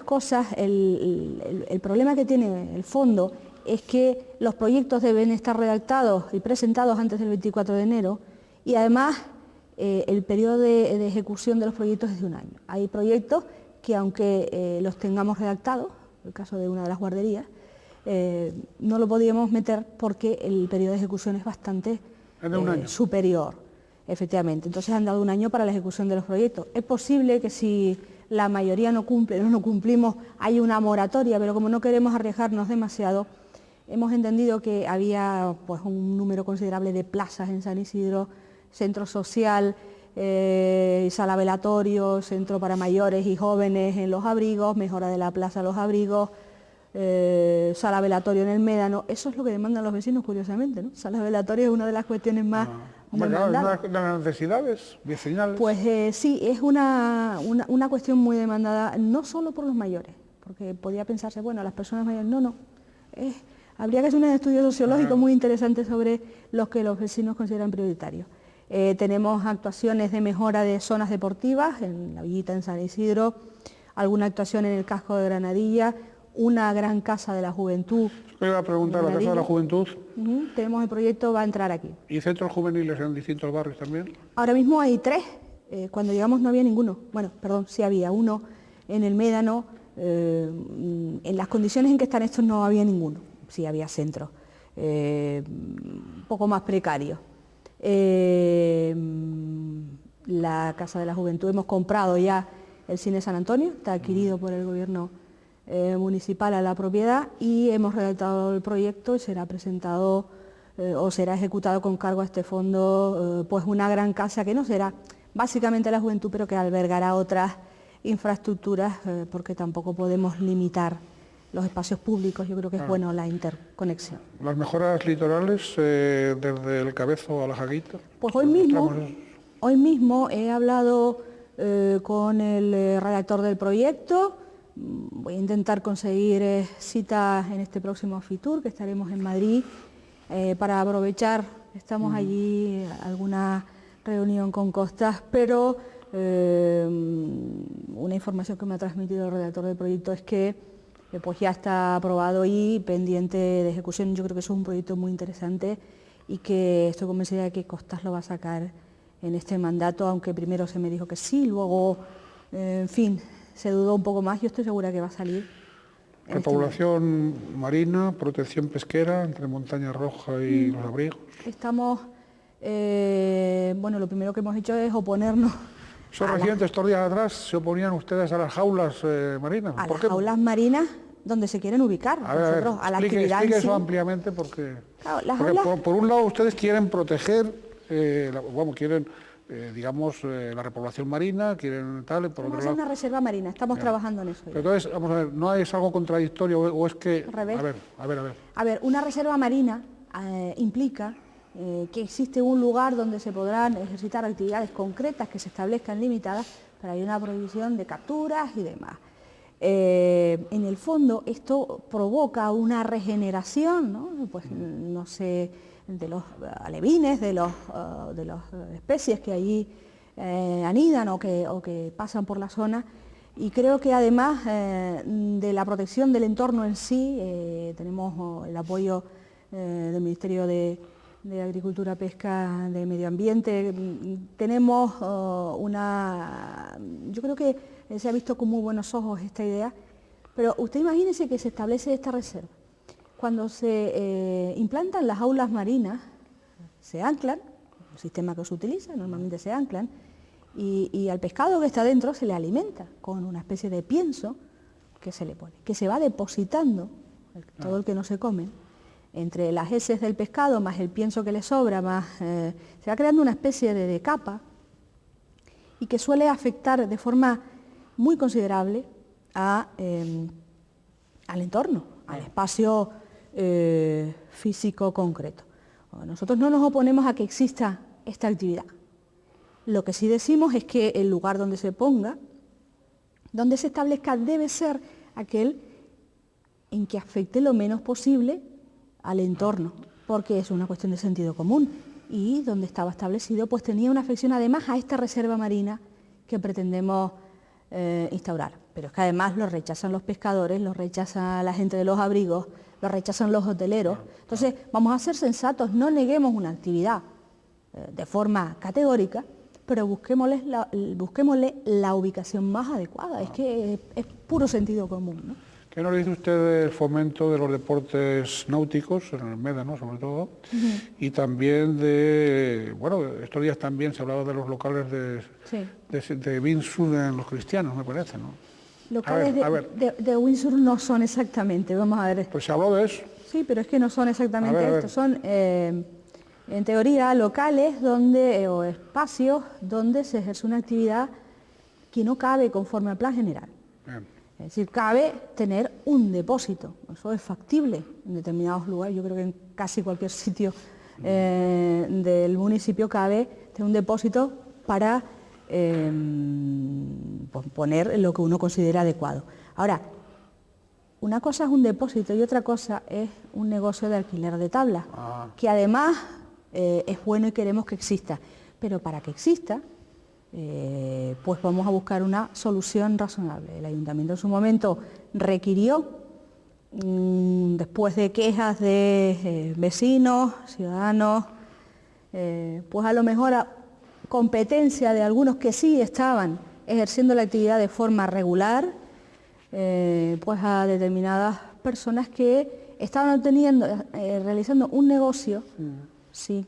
cosas, el problema que tiene el fondo es que los proyectos deben estar redactados y presentados antes del 24 de enero y además el periodo de ejecución de los proyectos es de un año. Hay proyectos que aunque los tengamos redactados, el caso de una de las guarderías, no lo podíamos meter porque el periodo de ejecución es bastante superior, efectivamente. Entonces han dado un año para la ejecución de los proyectos. Es posible que si la mayoría no cumple, no cumplimos, hay una moratoria, pero como no queremos arriesgarnos demasiado, hemos entendido que había pues, un número considerable de plazas en San Isidro, centro social, sala velatorio, centro para mayores y jóvenes en Los Abrigos, mejora de la plaza Los Abrigos, sala velatorio en el Médano. Eso es lo que demandan los vecinos, curiosamente, ¿no? Sala velatorio es una de las cuestiones más demandadas. ¿Una de las necesidades vecinales? Pues sí, es una cuestión muy demandada, no solo por los mayores, porque podría pensarse, bueno, las personas mayores, no. Habría que hacer un estudio sociológico muy interesante sobre los que los vecinos consideran prioritarios. Tenemos actuaciones de mejora de zonas deportivas, en la Villita, en San Isidro, alguna actuación en el casco de Granadilla, una gran casa de la juventud. Me iba a preguntar, la Casa de la Juventud. Tenemos el proyecto, va a entrar aquí. ¿Y centros juveniles en distintos barrios también? Ahora mismo hay 3, cuando llegamos no había ninguno. Bueno, perdón, sí había uno en el Médano, en las condiciones en que están estos no había ninguno, sí había centros, un poco más precarios. La Casa de la Juventud, hemos comprado ya el Cine San Antonio, está adquirido por el gobierno municipal a la propiedad y hemos redactado el proyecto y será presentado o será ejecutado con cargo a este fondo pues una gran casa que no será básicamente la juventud, pero que albergará otras infraestructuras porque tampoco podemos limitar los espacios públicos. Yo creo que es bueno la interconexión. ¿Las mejoras litorales desde el Cabezo a la Jaguita? Pues hoy mismo he hablado con el redactor del proyecto. Voy a intentar conseguir citas en este próximo FITUR, que estaremos en Madrid, para aprovechar, estamos allí, alguna reunión con Costas, pero una información que me ha transmitido el redactor del proyecto es que pues ya está aprobado y pendiente de ejecución. Yo creo que es un proyecto muy interesante y que estoy convencida de que Costas lo va a sacar en este mandato, aunque primero se me dijo que sí, luego, en fin, se dudó un poco más. Yo estoy segura que va a salir. Repoblación marina, protección pesquera entre Montaña Roja y Los Abrigos. Estamos, bueno, lo primero que hemos hecho es oponernos. Son recientes, estos días atrás se oponían ustedes a las jaulas marinas. A las jaulas marinas donde se quieren ubicar. A la actividad. Explique eso ampliamente porque, por un lado ustedes quieren proteger, quieren digamos, la repoblación marina, quieren tal, por otro lado... una reserva marina, estamos trabajando en eso. Pero entonces, vamos a ver, ¿no es algo contradictorio o es que...? A ver, una reserva marina implica que existe un lugar donde se podrán ejercitar actividades concretas que se establezcan limitadas, pero hay una prohibición de capturas y demás. En el fondo, esto provoca una regeneración, ¿no? Pues, no sé, de los alevines, de las especies que allí anidan o que pasan por la zona, y creo que además de la protección del entorno en sí, tenemos el apoyo del Ministerio de Agricultura, Pesca, de Medio Ambiente, tenemos yo creo que se ha visto con muy buenos ojos esta idea, pero usted imagínese que se establece esta reserva. Cuando se implantan las jaulas marinas, se anclan, un sistema que se utiliza, normalmente se anclan, y al pescado que está dentro se le alimenta con una especie de pienso que se le pone, que se va depositando, todo el que no se come, entre las heces del pescado más el pienso que le sobra, más se va creando una especie de capa y que suele afectar de forma muy considerable al entorno, al espacio físico concreto. Nosotros no nos oponemos a que exista esta actividad, Lo que sí decimos es que el lugar donde se ponga, donde se establezca, debe ser aquel en que afecte lo menos posible al entorno, porque es una cuestión de sentido común. Y donde estaba establecido, pues tenía una afección además a esta reserva marina que pretendemos instaurar. Pero es que además lo rechazan los pescadores, lo rechazan la gente de los abrigos, lo rechazan los hoteleros. Entonces, vamos a ser sensatos, no neguemos una actividad de forma categórica, pero busquémosle la ubicación más adecuada. Es que es puro sentido común, ¿no? ¿Qué nos dice usted del fomento de los deportes náuticos, en el Médano sobre todo? Y también de, bueno, estos días también se hablaba de los locales de windsurf en los cristianos, me parece, ¿no? Locales de windsurf no son exactamente, vamos a ver. Pues se habló de eso. Sí, pero es que no son exactamente esto, son en teoría locales donde, o espacios donde se ejerce una actividad que no cabe conforme al plan general. Bien. Es decir, cabe tener un depósito, eso es factible en determinados lugares, yo creo que en casi cualquier sitio del municipio cabe tener un depósito para poner lo que uno considera adecuado. Ahora, una cosa es un depósito y otra cosa es un negocio de alquiler de tablas, que además es bueno y queremos que exista, pero para que exista, pues vamos a buscar una solución razonable. El ayuntamiento en su momento requirió, después de quejas de vecinos, ciudadanos, pues a lo mejor a competencia de algunos que sí estaban ejerciendo la actividad de forma regular, pues a determinadas personas que estaban realizando un negocio sí,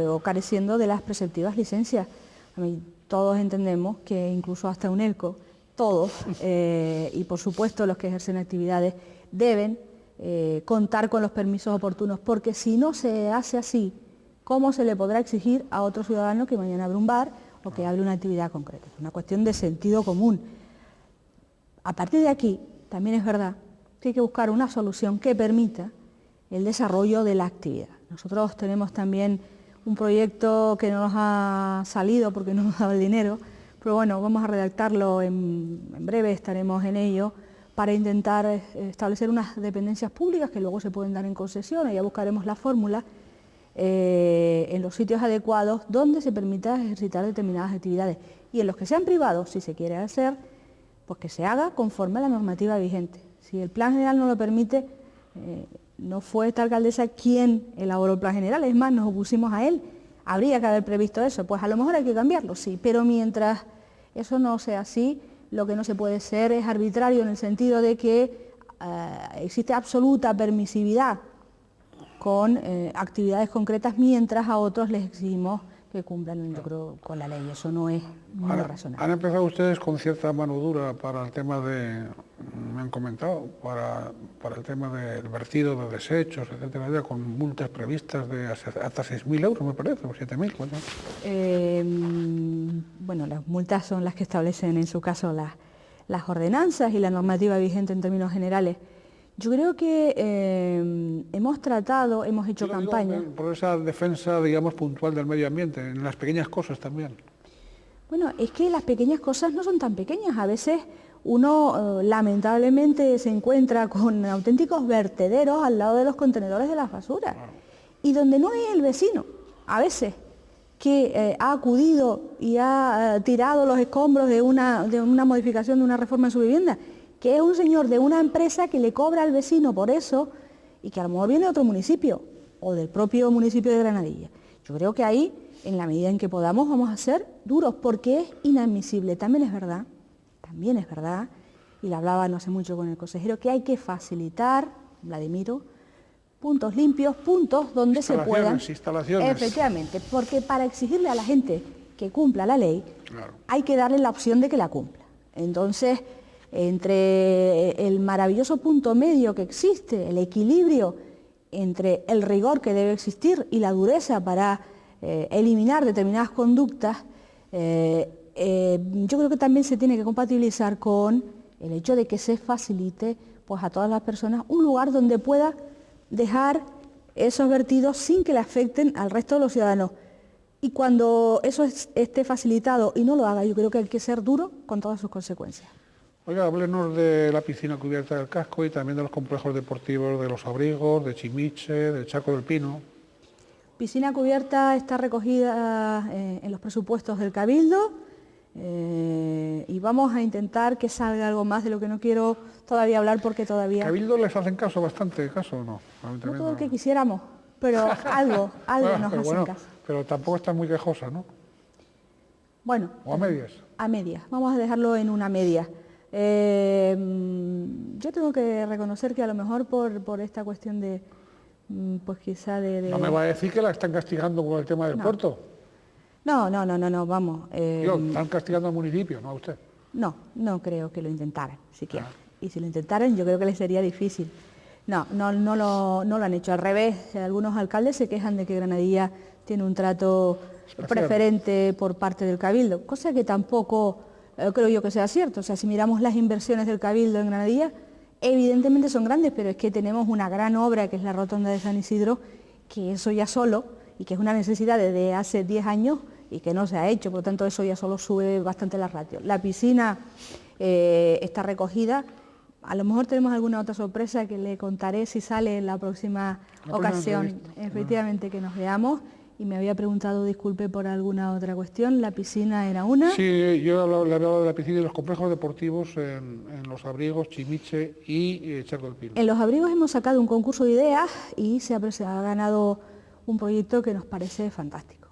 o careciendo de las preceptivas licencias. A mí, todos entendemos que incluso hasta UNELCO, todos, y por supuesto los que ejercen actividades, deben contar con los permisos oportunos, porque si no se hace así, ¿cómo se le podrá exigir a otro ciudadano que mañana abre un bar o que abre una actividad concreta? Es una cuestión de sentido común. A partir de aquí, también es verdad que hay que buscar una solución que permita el desarrollo de la actividad. Nosotros tenemos también un proyecto que no nos ha salido porque no nos daba el dinero, pero bueno, vamos a redactarlo en breve, estaremos en ello, para intentar establecer unas dependencias públicas que luego se pueden dar en concesión, y ya buscaremos la fórmula en los sitios adecuados donde se permita ejercitar determinadas actividades, y en los que sean privados, si se quiere hacer, pues que se haga conforme a la normativa vigente. Si el plan general no lo permite, no fue esta alcaldesa quien elaboró el plan general, es más, nos opusimos a él. Habría que haber previsto eso, pues a lo mejor hay que cambiarlo, sí, pero mientras eso no sea así, lo que no se puede ser es arbitrario en el sentido de que existe absoluta permisividad con actividades concretas, mientras a otros les exigimos que cumplan, yo creo, con la ley. Eso no es muy razonable. Han empezado ustedes con cierta mano dura para el tema me han comentado, para el tema del vertido de desechos, etcétera, con multas previstas de hasta 6.000 euros, me parece, o 7.000, ¿cuánto? Bueno, las multas son las que establecen, en su caso, las ordenanzas y la normativa vigente en términos generales. Yo creo que hemos hecho campaña. Por esa defensa, digamos, puntual del medio ambiente, en las pequeñas cosas también. Bueno, es que las pequeñas cosas no son tan pequeñas. A veces uno lamentablemente se encuentra con auténticos vertederos al lado de los contenedores de las basuras. Y donde no es el vecino, a veces, que ha acudido y ha tirado los escombros de una modificación, de una reforma en su vivienda, que es un señor de una empresa que le cobra al vecino por eso, y que a lo mejor viene de otro municipio, o del propio municipio de Granadilla. Yo creo que ahí, en la medida en que podamos, vamos a ser duros, porque es inadmisible. También es verdad, y lo hablaba no hace mucho con el consejero, que hay que facilitar, Vladimiro, puntos limpios, puntos donde se puedan... Instalaciones. Efectivamente, porque para exigirle a la gente que cumpla la ley, claro, hay que darle la opción de que la cumpla. Entonces, entre el maravilloso punto medio que existe, el equilibrio entre el rigor que debe existir y la dureza para eliminar determinadas conductas, yo creo que también se tiene que compatibilizar con el hecho de que se facilite, pues, a todas las personas un lugar donde pueda dejar esos vertidos sin que le afecten al resto de los ciudadanos. Y cuando eso esté facilitado y no lo haga, yo creo que hay que ser duro con todas sus consecuencias. Oiga, háblenos de la piscina cubierta del casco y también de los complejos deportivos de Los Abrigos, de Chimiche, del Charco del Pino. Piscina cubierta está recogida en los presupuestos del Cabildo y vamos a intentar que salga algo más, de lo que no quiero todavía hablar porque todavía... ¿Cabildo les hacen caso, bastante caso o no? No todo lo que quisiéramos, pero algo Bueno, nos pero hacen bueno, caso. pero tampoco está muy quejosa, ¿no? Bueno. ¿O a medias? A medias, vamos a dejarlo en una media. Yo tengo que reconocer que a lo mejor por esta cuestión de, pues quizá de... ¿No me va a decir que la están castigando con el tema del puerto? No, vamos. Están castigando al municipio, no a usted. No creo que lo intentaran, siquiera. Y si lo intentaran, yo creo que les sería difícil. No lo han hecho. Al revés, algunos alcaldes se quejan de que Granadilla tiene un trato preferente por parte del Cabildo, cosa que tampoco creo yo que sea cierto. O sea, si miramos las inversiones del Cabildo en Granadilla, evidentemente son grandes, pero es que tenemos una gran obra que es la Rotonda de San Isidro, que eso ya solo, y que es una necesidad desde hace 10 años y que no se ha hecho, por lo tanto eso ya solo sube bastante la ratio. La piscina está recogida, a lo mejor tenemos alguna otra sorpresa que le contaré si sale en la próxima ocasión, efectivamente, que nos veamos. Y me había preguntado, disculpe, por alguna otra cuestión, la piscina era una... Sí, yo le he hablado de la piscina y los complejos deportivos en Los Abrigos, Chimiche y Charco del Pino. En Los Abrigos hemos sacado un concurso de ideas y se ha ganado un proyecto que nos parece fantástico.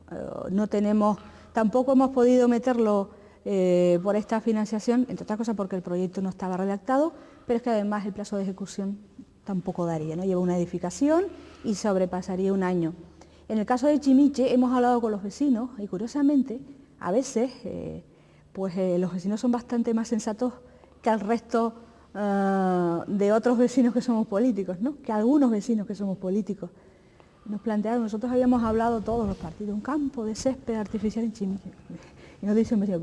Tampoco hemos podido meterlo por esta financiación, entre otras cosas porque el proyecto no estaba redactado, pero es que además el plazo de ejecución tampoco daría, ¿no? Lleva una edificación y sobrepasaría un año. En el caso de Chimiche hemos hablado con los vecinos y curiosamente a veces los vecinos son bastante más sensatos que el resto de otros vecinos que somos políticos, ¿no? Que algunos vecinos que somos políticos. Nos plantearon, nosotros habíamos hablado todos los partidos, un campo de césped artificial en Chimiche. Y nos dicen, mire,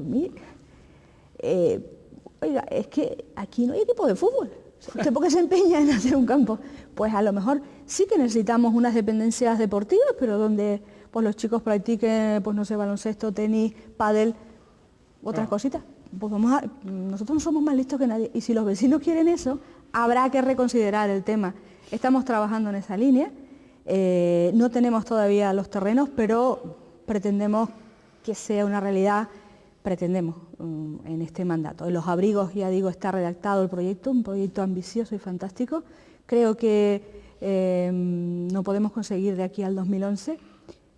oiga, es que aquí no hay equipo de fútbol. ¿Usted por qué se empeña en hacer un campo? Pues a lo mejor sí que necesitamos unas dependencias deportivas, pero donde pues los chicos practiquen, pues no sé, baloncesto, tenis, pádel, otras cositas. Pues nosotros no somos más listos que nadie. Y si los vecinos quieren eso, habrá que reconsiderar el tema. Estamos trabajando en esa línea. No tenemos todavía los terrenos, pero pretendemos que sea una realidad. Pretendemos en este mandato. En Los Abrigos, ya digo, está redactado el proyecto, un proyecto ambicioso y fantástico. Creo que no podemos conseguir de aquí al 2011.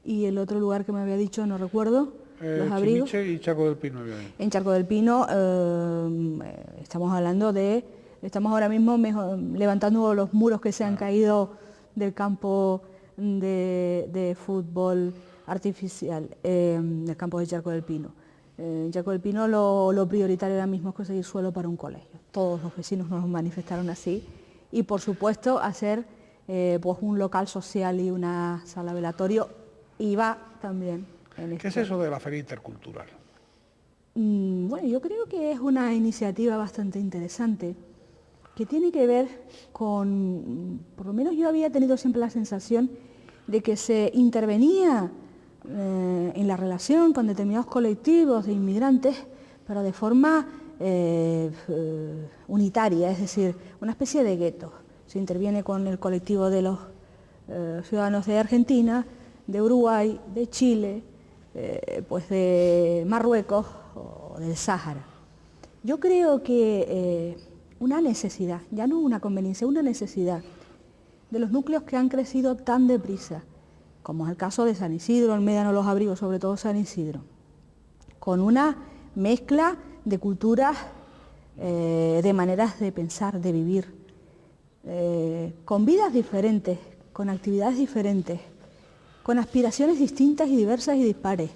Y el otro lugar que me había dicho, no recuerdo, Los Abrigos. Chimiche y Charco del Pino. En Charco del Pino estamos ahora mismo levantando los muros que se han caído del campo de fútbol artificial, del campo de Charco del Pino. En Charco del Pino lo prioritario ahora mismo es conseguir suelo para un colegio. Todos los vecinos nos manifestaron así y por supuesto hacer pues un local social y una sala velatorio y va también en esto. ¿Qué es eso de la feria intercultural? Bueno, yo creo que es una iniciativa bastante interesante que tiene que ver con, por lo menos yo había tenido siempre la sensación de que se intervenía en la relación con determinados colectivos de inmigrantes, pero de forma unitaria, es decir, una especie de gueto. Se interviene con el colectivo de los ciudadanos de Argentina, de Uruguay, de Chile, pues de Marruecos o del Sáhara. Yo creo que una necesidad, ya no una conveniencia, una necesidad de los núcleos que han crecido tan deprisa, como es el caso de San Isidro, el Médano, Los Abrigos, sobre todo San Isidro, con una mezcla de culturas, de maneras de pensar, de vivir, con vidas diferentes, con actividades diferentes, con aspiraciones distintas y diversas y dispares.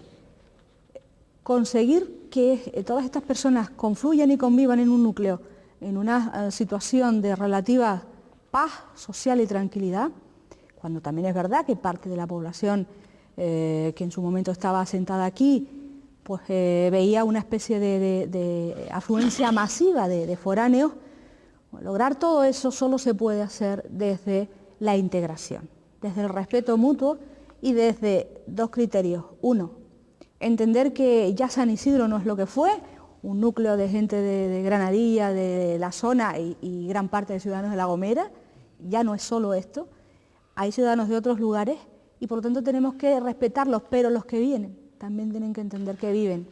Conseguir que todas estas personas confluyan y convivan en un núcleo, en una situación de relativa paz social y tranquilidad, cuando también es verdad que parte de la población que en su momento estaba asentada aquí, pues veía una especie de afluencia masiva de foráneos. Lograr todo eso solo se puede hacer desde la integración, desde el respeto mutuo y desde dos criterios. Uno, entender que ya San Isidro no es lo que fue, un núcleo de gente de Granadilla, de la zona y gran parte de ciudadanos de La Gomera, ya no es solo esto, hay ciudadanos de otros lugares y por lo tanto tenemos que respetarlos, pero los que vienen también tienen que entender que viven.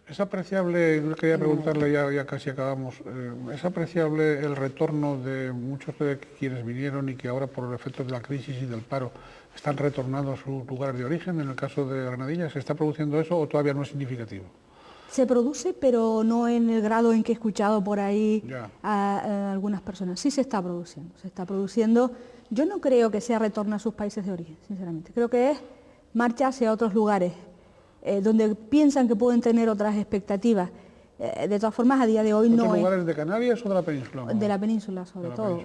Es apreciable, yo quería preguntarle, ya casi acabamos, ¿es apreciable el retorno de muchos de quienes vinieron y que ahora por los efectos de la crisis y del paro están retornando a sus lugares de origen? En el caso de Granadilla, ¿se está produciendo eso o todavía no es significativo? Se produce, pero no en el grado en que he escuchado por ahí a algunas personas. Sí se está produciendo, se está produciendo. Yo no creo que sea retorno a sus países de origen, sinceramente. Creo que es marcha hacia otros lugares, donde piensan que pueden tener otras expectativas. De todas formas, a día de hoy no es... ¿Otros lugares de Canarias o de la península? De la península, sobre todo.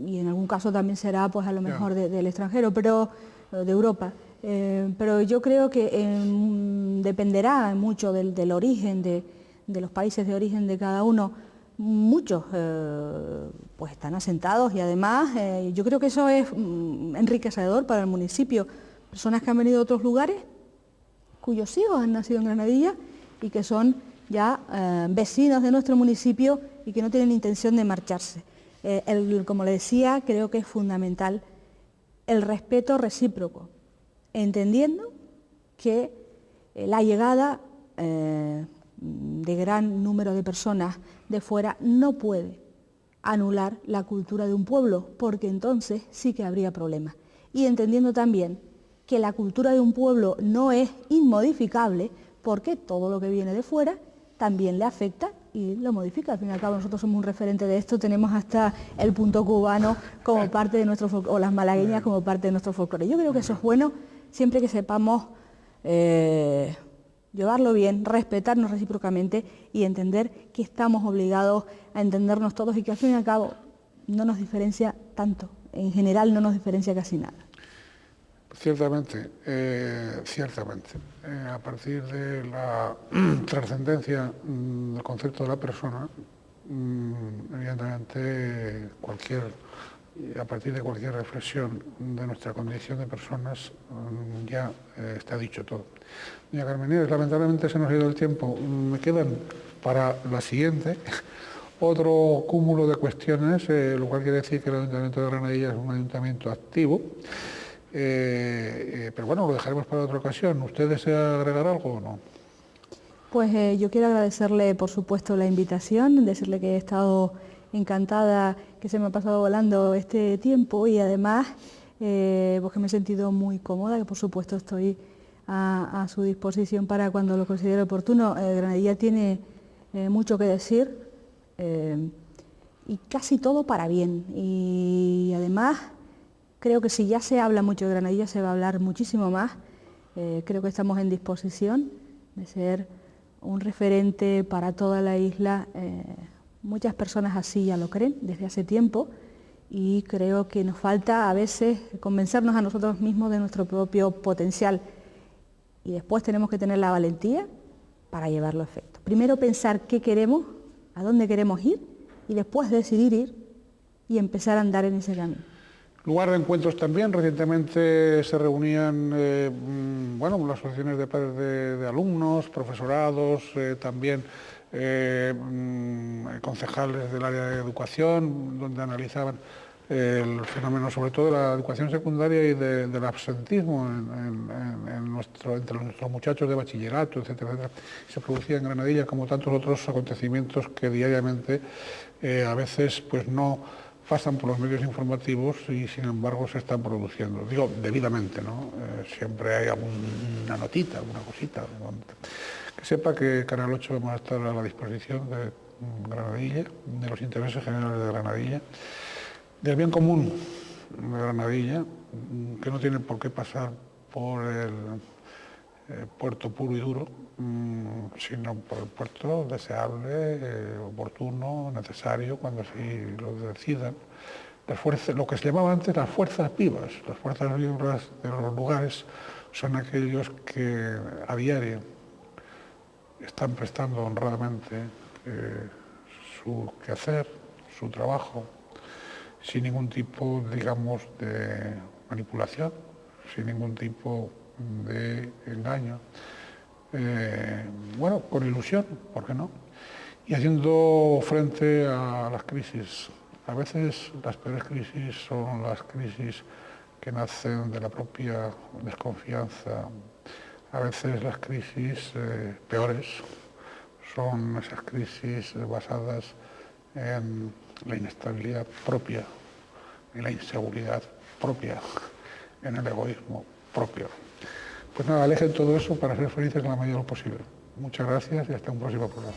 Y en algún caso también será, pues a lo mejor del extranjero, pero de Europa. Pero yo creo que dependerá mucho del origen, de los países de origen de cada uno. Muchos pues están asentados y además yo creo que eso es enriquecedor para el municipio. Personas que han venido de otros lugares, cuyos hijos han nacido en Granadilla y que son ya vecinos de nuestro municipio y que no tienen intención de marcharse. Como le decía, creo que es fundamental el respeto recíproco, entendiendo que la llegada de gran número de personas de fuera no puede anular la cultura de un pueblo, porque entonces sí que habría problemas. Y entendiendo también que la cultura de un pueblo no es inmodificable, porque todo lo que viene de fuera también le afecta y lo modifica. Al fin y al cabo nosotros somos un referente de esto, tenemos hasta el punto cubano como parte de nuestro folclore, o las malagueñas como parte de nuestro folclore. Yo creo que eso es bueno, siempre que sepamos llevarlo bien, respetarnos recíprocamente y entender que estamos obligados a entendernos todos y que al fin y al cabo no nos diferencia tanto, en general no nos diferencia casi nada. Ciertamente, a partir de la trascendencia del concepto de la persona, evidentemente a partir de cualquier reflexión de nuestra condición de personas ya está dicho todo. Doña Carmen Nieves, lamentablemente se nos ha ido el tiempo. Me quedan para la siguiente otro cúmulo de cuestiones, lo cual quiere decir que el Ayuntamiento de Granadilla es un ayuntamiento activo. Pero bueno, lo dejaremos para otra ocasión. ¿Usted desea agregar algo o no? Pues yo quiero agradecerle, por supuesto, la invitación, decirle que he estado encantada, que se me ha pasado volando este tiempo y además pues que me he sentido muy cómoda, que por supuesto estoy a su disposición para cuando lo considere oportuno. Granadilla tiene mucho que decir y casi todo para bien. Y además creo que si ya se habla mucho de Granadilla, se va a hablar muchísimo más. Creo que estamos en disposición de ser un referente para toda la isla. Muchas personas así ya lo creen desde hace tiempo y creo que nos falta a veces convencernos a nosotros mismos de nuestro propio potencial. Y después tenemos que tener la valentía para llevarlo a efecto. Primero pensar qué queremos, a dónde queremos ir y después decidir ir y empezar a andar en ese camino. Lugar de encuentros también. Recientemente se reunían las asociaciones de padres de alumnos, profesorados, también concejales del área de educación, donde analizaban el fenómeno sobre todo de la educación secundaria y del absentismo entre nuestros muchachos de bachillerato, etcétera, etcétera. Se producía en Granadilla como tantos otros acontecimientos que diariamente a veces pues no pasan por los medios informativos y sin embargo se están produciendo. Digo, debidamente, ¿no? Siempre hay alguna notita, alguna cosita. Que sepa que Canal 8 vamos a estar a la disposición de Granadilla, de los intereses generales de Granadilla, del bien común de Granadilla, que no tiene por qué pasar por el puerto puro y duro, sino por el puerto deseable, oportuno, necesario, cuando así lo decidan. Lo que se llamaba antes las fuerzas vivas de los lugares son aquellos que a diario están prestando honradamente su quehacer, su trabajo, sin ningún tipo, digamos, de manipulación, sin ningún tipo de engaño. bueno, con ilusión, ¿por qué no? Y haciendo frente a las crisis. A veces las peores crisis son las crisis que nacen de la propia desconfianza. A veces las crisis peores son esas crisis basadas en la inestabilidad propia, en la inseguridad propia, en el egoísmo propio. Pues nada, alejen todo eso para ser felices en la medida de lo posible. Muchas gracias y hasta un próximo programa.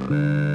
Thank you.